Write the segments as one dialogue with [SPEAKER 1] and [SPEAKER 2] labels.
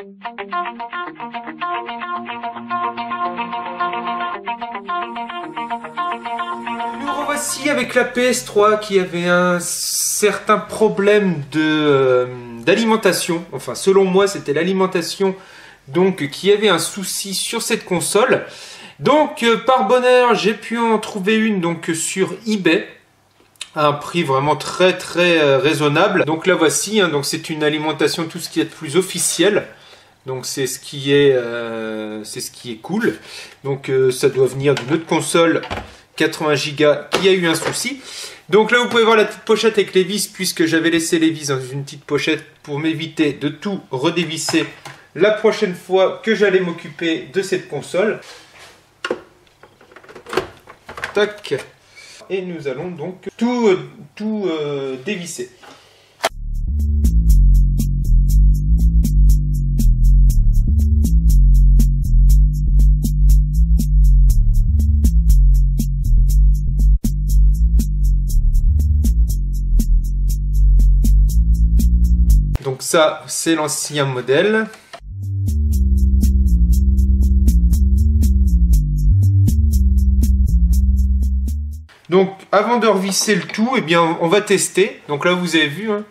[SPEAKER 1] Nous revoici avec la PS3 qui avait un certain problème d'alimentation. Enfin, selon moi, c'était l'alimentation donc qui avait un souci sur cette console. Donc, par bonheur, j'ai pu en trouver une donc sur eBay à un prix vraiment très raisonnable. Donc la voici, hein, donc c'est une alimentation tout ce qui est de plus officiel. Donc c'est ce qui est cool. Donc ça doit venir d'une autre console 80 Go qui a eu un souci. Donc là vous pouvez voir la petite pochette avec les vis, puisque j'avais laissé les vis dans une petite pochette pour m'éviter de tout redévisser la prochaine fois que j'allais m'occuper de cette console. Tac. Et nous allons donc tout dévisser. Donc ça, c'est l'ancien modèle. Donc avant de revisser le tout, eh bien, on va tester. Donc là vous avez vu, hein,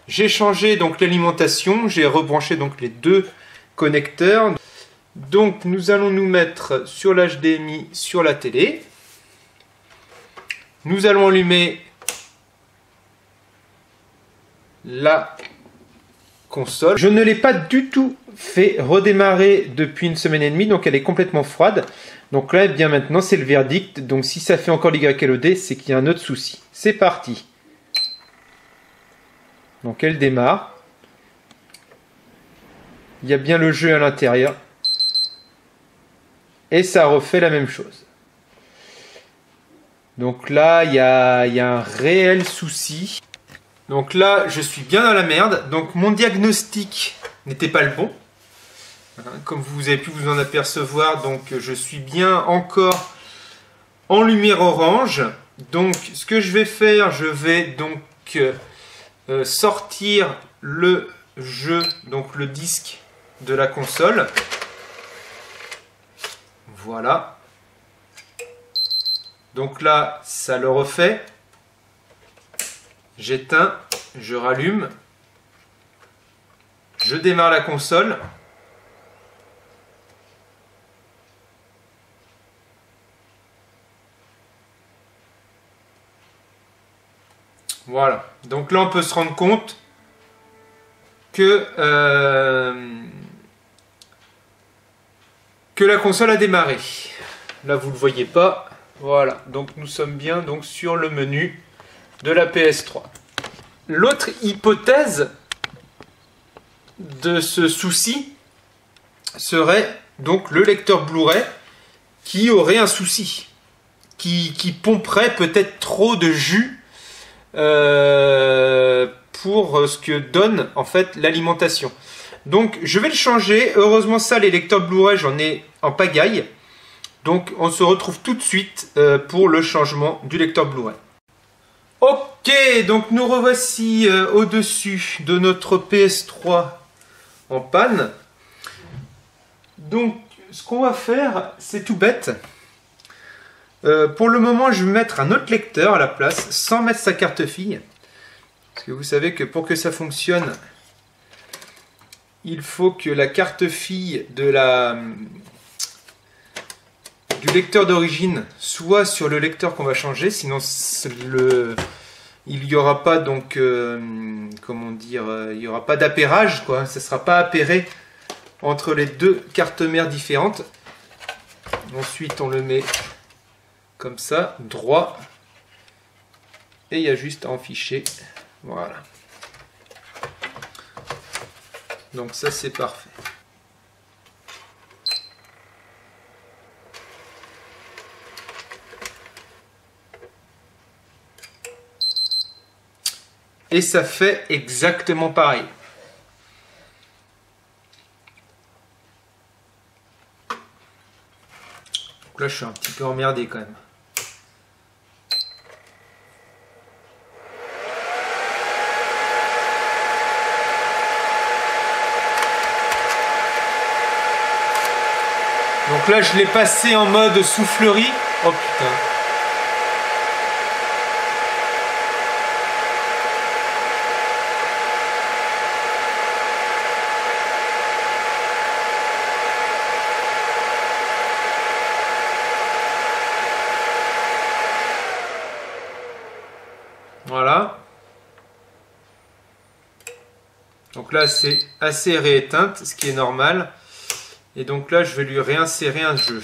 [SPEAKER 1] j'ai changé donc l'alimentation, j'ai rebranché donc les deux connecteurs. Donc nous allons nous mettre sur l'HDMI sur la télé. Nous allons allumer la console. Je ne l'ai pas du tout fait redémarrer depuis une semaine et demie, donc elle est complètement froide. Donc là, eh bien maintenant, c'est le verdict. Donc si ça fait encore l'YLOD, c'est qu'il y a un autre souci. C'est parti. Donc elle démarre. Il y a bien le jeu à l'intérieur. Et ça refait la même chose. Donc là, il y a un réel souci. Donc là, je suis bien dans la merde. Donc mon diagnostic n'était pas le bon. Comme vous avez pu vous en apercevoir, donc je suis bien encore en lumière orange. Donc ce que je vais faire, je vais donc sortir le jeu, donc le disque de la console. Voilà. Donc là, ça le refait. J'éteins, je rallume. Je démarre la console. Voilà, donc là on peut se rendre compte que la console a démarré. Là vous ne le voyez pas. Voilà, donc nous sommes bien donc sur le menu de la PS3. L'autre hypothèse de ce souci serait donc le lecteur Blu-ray qui aurait un souci, qui pomperait peut-être trop de jus pour ce que donne en fait l'alimentation. Donc je vais le changer. Heureusement ça, les lecteurs Blu-ray, j'en ai en pagaille. Donc on se retrouve tout de suite pour le changement du lecteur Blu-ray. Ok, donc nous revoici au-dessus de notre PS3 en panne. Donc ce qu'on va faire, c'est tout bête. Pour le moment, je vais mettre un autre lecteur à la place, sans mettre sa carte fille. Parce que vous savez que pour que ça fonctionne, il faut que la carte fille du lecteur d'origine soit sur le lecteur qu'on va changer. Sinon, il n'y aura pas donc, comment dire, il n'y aura pas d'appairage, quoi. Ça ne sera pas appairé entre les deux cartes mères différentes. Ensuite, on le met comme ça, droit, et il y a juste à en ficher. Voilà. Donc ça c'est parfait. Et ça fait exactement pareil. Donc là je suis un petit peu emmerdé quand même. Donc là, je l'ai passé en mode soufflerie. Oh putain. Voilà. Donc là, c'est assez rééteinte, ce qui est normal. Et donc là, je vais lui réinsérer un jeu.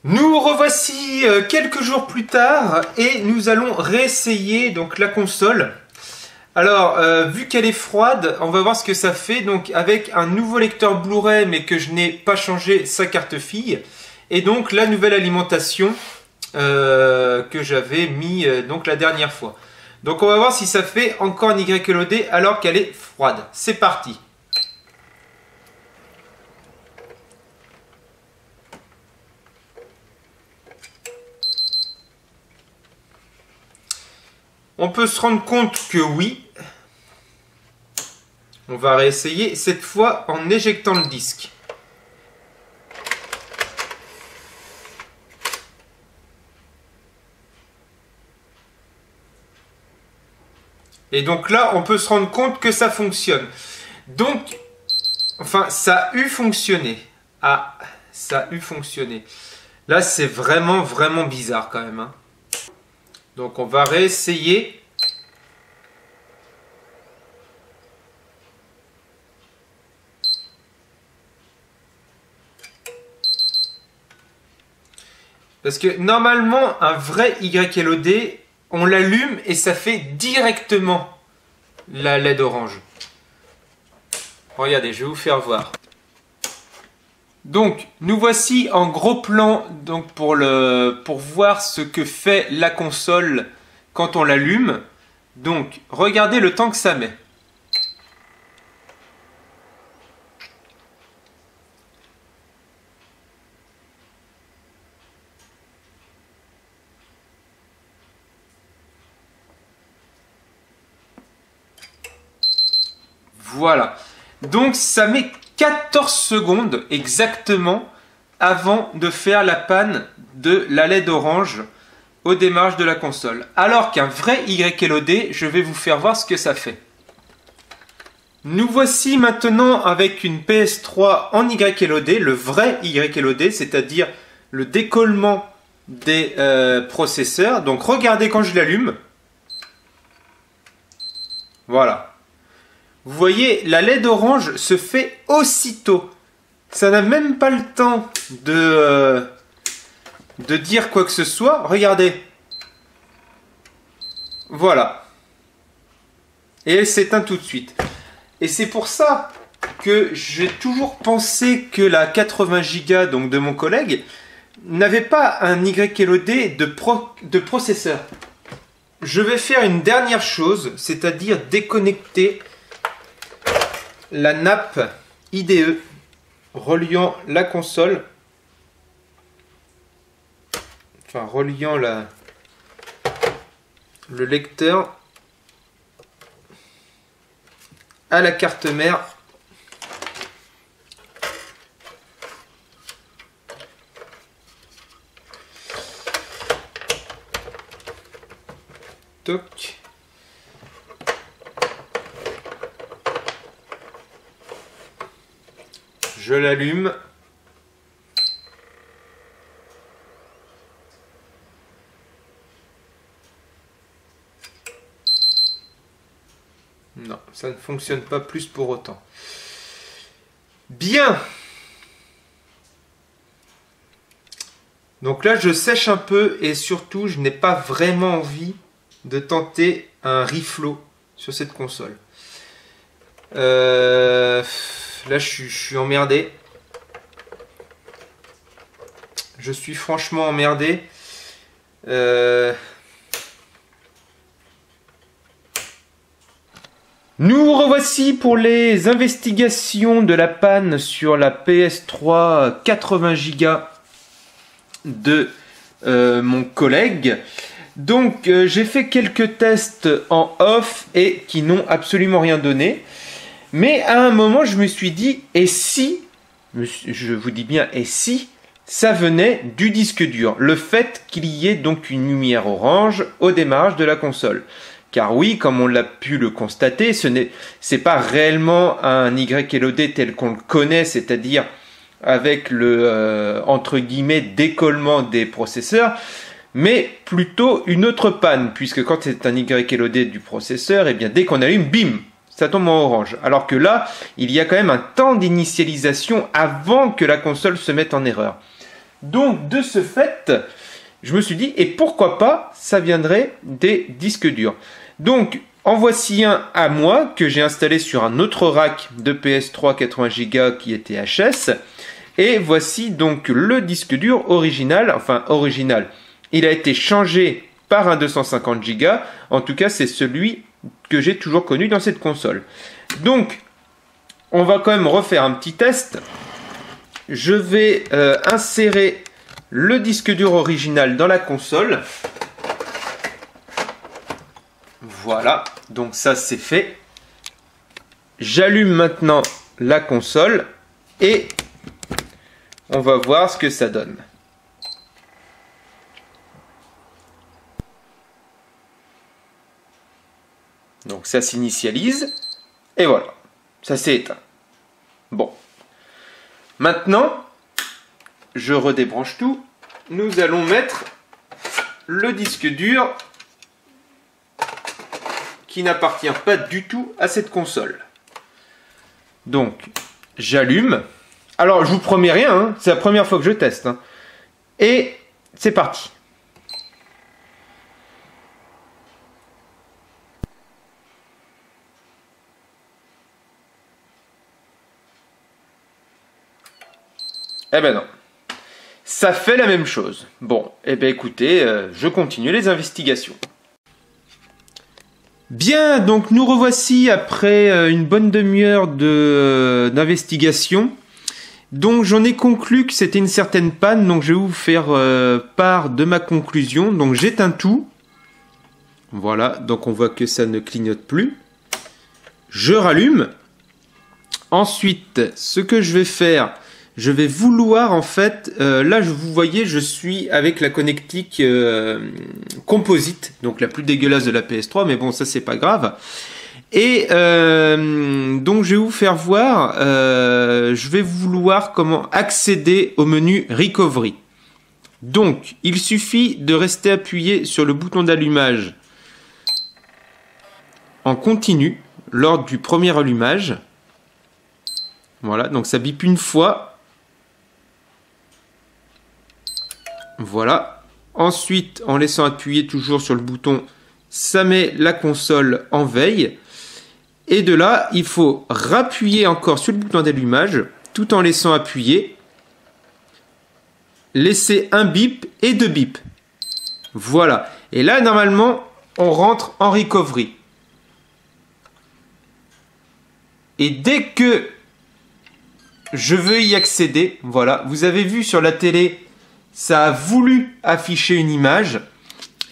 [SPEAKER 1] Nous revoici quelques jours plus tard et nous allons réessayer donc la console. Alors, vu qu'elle est froide, on va voir ce que ça fait. Donc, avec un nouveau lecteur Blu-ray, mais que je n'ai pas changé sa carte fille. Et donc, la nouvelle alimentation que j'avais mis donc la dernière fois. Donc, on va voir si ça fait encore un YLOD alors qu'elle est froide. C'est parti. On peut se rendre compte que oui. On va réessayer cette fois en éjectant le disque. Et donc là, on peut se rendre compte que ça fonctionne. Donc, enfin, ça a eu fonctionné. Ah, ça a eu fonctionné. Là, c'est vraiment, vraiment bizarre quand même, hein. Donc, on va réessayer. Parce que normalement, un vrai YLOD, on l'allume et ça fait directement la LED orange. Regardez, je vais vous faire voir. Donc, nous voici en gros plan donc pour voir ce que fait la console quand on l'allume. Donc, regardez le temps que ça met. Voilà. Donc, ça met 14 secondes exactement avant de faire la panne de la LED orange au démarrage de la console. Alors qu'un vrai YLOD, je vais vous faire voir ce que ça fait. Nous voici maintenant avec une PS3 en YLOD, le vrai YLOD, c'est-à-dire le décollement des processeurs. Donc regardez quand je l'allume. Voilà. Vous voyez, la LED orange se fait aussitôt. Ça n'a même pas le temps de dire quoi que ce soit. Regardez. Voilà. Et elle s'éteint tout de suite. Et c'est pour ça que j'ai toujours pensé que la 80 Go donc de mon collègue n'avait pas un YLOD de processeur. Je vais faire une dernière chose, c'est-à-dire déconnecter la nappe IDE reliant la console, enfin reliant le lecteur à la carte mère. Toc. Je l'allume. Non, ça ne fonctionne pas plus pour autant. Bien. Donc là, je sèche un peu et surtout, je n'ai pas vraiment envie de tenter un reflow sur cette console. Là, je suis emmerdé. Je suis franchement emmerdé. Nous revoici pour les investigations de la panne sur la PS3 80 Go de mon collègue. Donc j'ai fait quelques tests en off et qui n'ont absolument rien donné. Mais à un moment, je me suis dit, et si, je vous dis bien, et si ça venait du disque dur, le fait qu'il y ait donc une lumière orange au démarrage de la console. Car oui, comme on l'a pu le constater, c'est pas réellement un YLOD tel qu'on le connaît, c'est-à-dire avec le entre guillemets décollement des processeurs, mais plutôt une autre panne, puisque quand c'est un YLOD du processeur, et bien dès qu'on allume, bim, ça tombe en orange. Alors que là, il y a quand même un temps d'initialisation avant que la console se mette en erreur. Donc de ce fait, je me suis dit, et pourquoi pas, ça viendrait des disques durs. Donc en voici un à moi que j'ai installé sur un autre rack de PS3 80 Go qui était HS. Et voici donc le disque dur original, enfin original. Il a été changé par un 250 Go. En tout cas, c'est celui que j'ai toujours connu dans cette console. Donc, on va quand même refaire un petit test. Je vais insérer le disque dur original dans la console. Voilà, donc ça c'est fait. J'allume maintenant la console et on va voir ce que ça donne. Donc ça s'initialise et voilà, ça s'est éteint. Bon, maintenant je redébranche tout. Nous allons mettre le disque dur qui n'appartient pas du tout à cette console. Donc j'allume. Alors je vous promets rien, hein, c'est la première fois que je teste. Hein. Et c'est parti. Eh ben non. Ça fait la même chose. Bon, eh ben écoutez, je continue les investigations. Bien, donc nous revoici après une bonne demi-heure d'investigation. Donc j'en ai conclu que c'était une certaine panne, donc je vais vous faire part de ma conclusion. Donc j'éteins tout. Voilà, donc on voit que ça ne clignote plus. Je rallume. Ensuite, ce que je vais faire, je vais vouloir en fait, là vous voyez, je suis avec la connectique composite, donc la plus dégueulasse de la PS3, mais bon ça c'est pas grave. Et donc je vais vous faire voir, je vais vouloir comment accéder au menu Recovery. Donc il suffit de rester appuyé sur le bouton d'allumage en continu lors du premier allumage. Voilà, donc ça bip une fois. Voilà. Ensuite, en laissant appuyer toujours sur le bouton, ça met la console en veille. Et de là, il faut rappuyer encore sur le bouton d'allumage, tout en laissant appuyer. Laisser un bip et deux bips. Voilà. Et là, normalement, on rentre en recovery. Et dès que je veux y accéder, voilà, vous avez vu sur la télé, ça a voulu afficher une image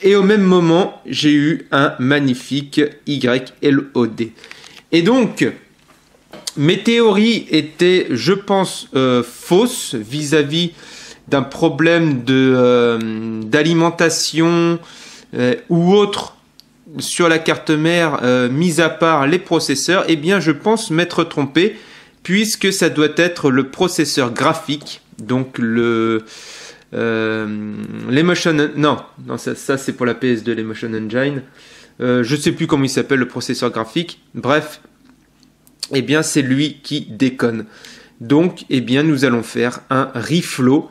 [SPEAKER 1] et au même moment, j'ai eu un magnifique YLOD. Et donc, mes théories étaient, je pense, fausses vis-à-vis d'un problème d'alimentation ou autre sur la carte mère, mis à part les processeurs. Eh bien, je pense m'être trompé puisque ça doit être le processeur graphique, donc l'Emotion... Non, ça c'est pour la PS2, l'Emotion Engine. Je sais plus comment il s'appelle, le processeur graphique. Bref, eh bien c'est lui qui déconne. Donc, eh bien nous allons faire un reflow.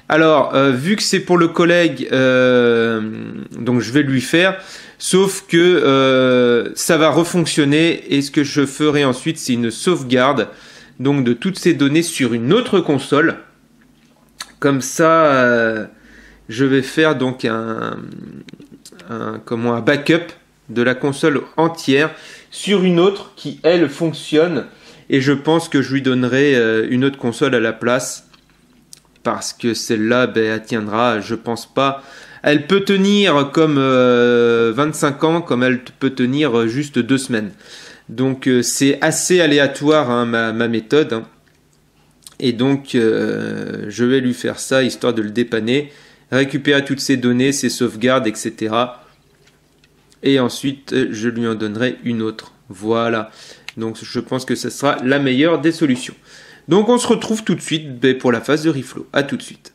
[SPEAKER 1] Alors, vu que c'est pour le collègue, donc je vais lui faire. Sauf que ça va refonctionner et ce que je ferai ensuite, c'est une sauvegarde donc de toutes ces données sur une autre console. Comme ça, je vais faire donc un backup de la console entière sur une autre qui, elle, fonctionne. Et je pense que je lui donnerai une autre console à la place. Parce que celle-là, ben, elle tiendra, je pense pas, Elle peut tenir comme 25 ans, comme elle peut tenir juste 2 semaines. Donc c'est assez aléatoire hein, ma méthode. Hein. Et donc je vais lui faire ça, histoire de le dépanner, récupérer toutes ses données, ses sauvegardes, etc. Et ensuite je lui en donnerai une autre. Voilà. Donc je pense que ce sera la meilleure des solutions. Donc on se retrouve tout de suite pour la phase de reflow. A tout de suite.